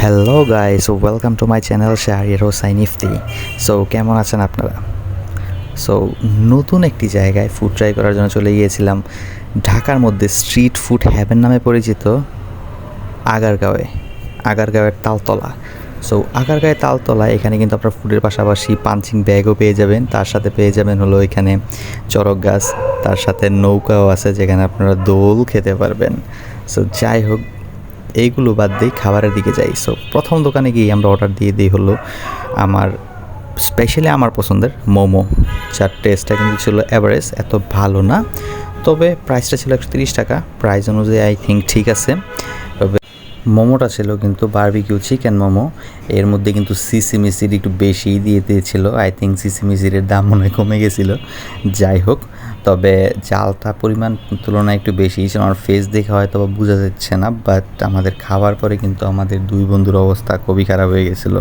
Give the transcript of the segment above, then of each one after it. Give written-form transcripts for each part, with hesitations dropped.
Hello guys, welcome to my channel Shahriar Hossain Ifti. So কেমন আছেন আপনারা? সো নতুন একটি জায়গায় ফুড ট্রাই করার জন্য চলে গিয়েছিলাম, ঢাকার মধ্যে স্ট্রিট ফুড হ্যাভেন নামে পরিচিত আগারগাঁওয়ের তালতলা। সো আগারগাঁয়ের তালতলা, এখানে কিন্তু আপনার ফুডের পাশাপাশি পাঞ্চিং ব্যাগও পেয়ে যাবেন, তার সাথে পেয়ে যাবেন হলো এখানে চড়ক গাছ, তার সাথে নৌকাও আছে যেখানে আপনারা দোল খেতে পারবেন। সো যাই হোক, এইগুলো বাদ দিয়ে খাবারের দিকে যাই। সো প্রথম দোকানে গিয়ে আমরা অর্ডার দিয়ে দিই হলো স্পেশালি আমার পছন্দের মোমো, যার টেস্টটা কিন্তু ছিল অ্যাভারেজ, এত ভালো না, তবে প্রাইসটা ছিল 130 টাকা। প্রাইস অনুযায়ী আই থিঙ্ক ঠিক আছে। তবে মোমোটা ছিল কিন্তু বারবিকিউ চিকেন মোমো, এর মধ্যে কিন্তু সিসি একটু বেশিই দিয়ে দিয়েছিল। আই থিঙ্ক সিসি দাম মনে হয় কমে গেছিলো। যাই হোক, তবে জালটা পরিমাণ তুলনায় একটু বেশি ছিল। আমার ফেস দেখে হয়তো বোঝা যাচ্ছে না, বাট আমাদের খাওয়ার পরে কিন্তু আমাদের দুই বন্ধুর অবস্থা খুবই খারাপ হয়ে গেছিলো।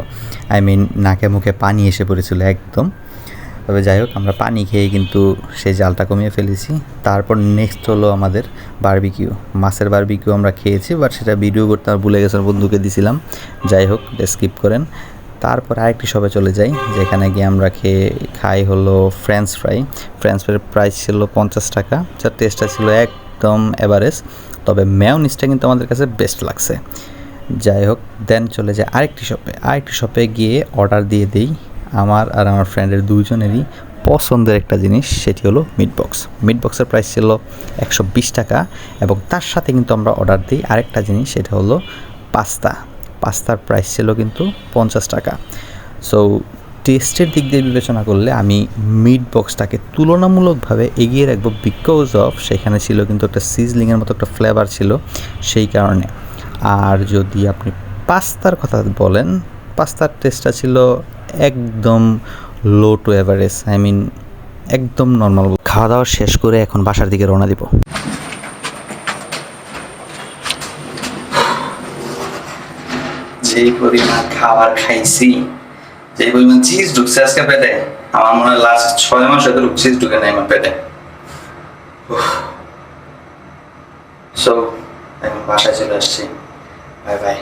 আই মিন, নাকে মুখে পানি এসে পড়েছিল একদম। তবে যাই হোক, আমরা পানি খেয়ে কিন্তু সেই জালটা কমিয়ে ফেলেছি। তারপর নেক্সট হলো আমাদের বারবিকিউ, মাছের বারবিকিউ আমরা খেয়েছি, বাট সেটা ভিডিও করতে আমার ভুলে গেছে, বন্ধুকে দিছিলাম। যাই হোক, স্কিপ করেন। তারপর আরেকটি শপে চলে যাই, যেখানে গিয়ে আমরা খাই হলো ফ্রেঞ্চ ফ্রাইয়ের প্রাইস ছিল 50 টাকা, যার টেস্টটা ছিল একদম অ্যাভারেজ, তবে মেয়োনিজটা কিন্তু আমাদের কাছে বেস্ট লাগছে। যাই হোক, দেন চলে যায় আরেকটি শপে গিয়ে অর্ডার দিয়ে দিই আমার আর আমার ফ্রেন্ডের দুইজনেরই পছন্দের একটা জিনিস, সেটি হলো মিটবক্সের প্রাইস ছিল 120 টাকা, এবং তার সাথে কিন্তু আমরা অর্ডার দিই আরেকটা জিনিস, সেটা হলো পাস্তার প্রাইস ছিল কিন্তু 50 টাকা। সো টেস্টের দিক দিয়ে বিবেচনা করলে আমি মিটবক্সটাকে তুলনামূলকভাবে এগিয়ে রাখবো, বিকজ অফ সেখানে ছিল কিন্তু একটা সিজলিংয়ের মতো একটা ফ্লেভার ছিল, সেই কারণে। আর যদি আপনি পাস্তার কথা বলেন, পাস্তার টেস্টটা ছিল একদম low to average, I mean একদম নর্মাল। খাওয়া দাওয়া শেষ করে এখন বাসার দিকে রওনা দিব। যেই পরিমাণ খাবার খাইছি, যেই পরিমাণ চিজ ঢুকছে আজকে পেটে, আমার মনে হয় লাস্ট 6 মাস হয়তো চিজ ঢুকে নাই আমার পেটে। সো এখন বাসায় চলে আসছি, বাই বাই।